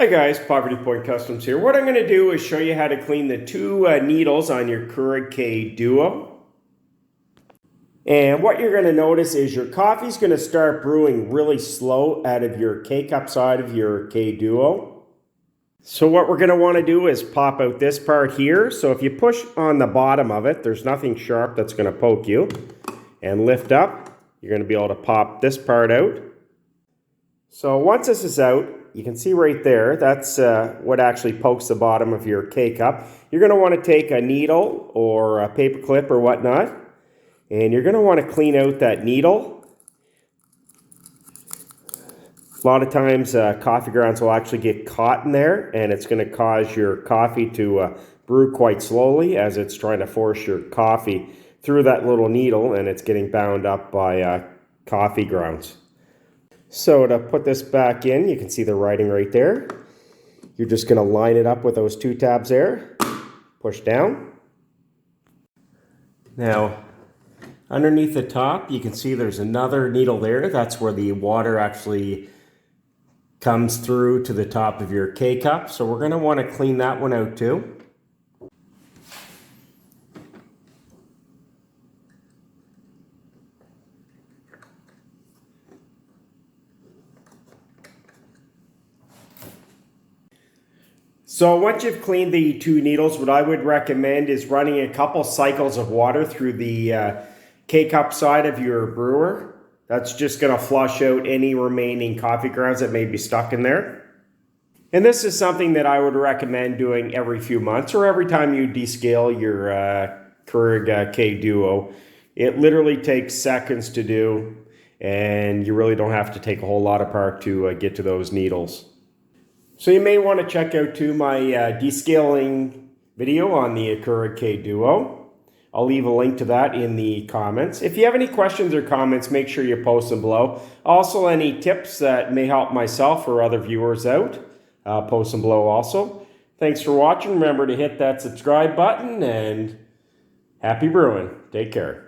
Hi guys, Poverty Point Customs here. What I'm going to do is show you how to clean the two needles on your Keurig K Duo. And what you're going to notice is your coffee's going to start brewing really slow out of your K-cup side of your K Duo. So what we're going to want to do is pop out this part here. So if you push on the bottom of it, there's nothing sharp that's going to poke you. And lift up, you're going to be able to pop this part out. So once this is out, you can see right there, that's what actually pokes the bottom of your K-cup. You're going to want to take a needle or a paper clip or whatnot, and you're going to want to clean out that needle. A lot of times coffee grounds will actually get caught in there, and it's going to cause your coffee to brew quite slowly as it's trying to force your coffee through that little needle, and it's getting bound up by coffee grounds. So to put this back in, you can see the writing right there. You're just going to line it up with those two tabs there. Push down. Now, underneath the top, you can see there's another needle there. That's where the water actually comes through to the top of your K-cup. So we're going to want to clean that one out too. So once you've cleaned the two needles, what I would recommend is running a couple cycles of water through the K-cup side of your brewer. That's just going to flush out any remaining coffee grounds that may be stuck in there. And this is something that I would recommend doing every few months or every time you descale your Keurig K Duo. It literally takes seconds to do, and you really don't have to take a whole lot apart to get to those needles. So you may want to check out too my descaling video on the Keurig K Duo. I'll leave a link to that in the comments. If you have any questions or comments, make sure you post them below. Also, any tips that may help myself or other viewers out, post them below also. Thanks for watching. Remember to hit that subscribe button and happy brewing. Take care.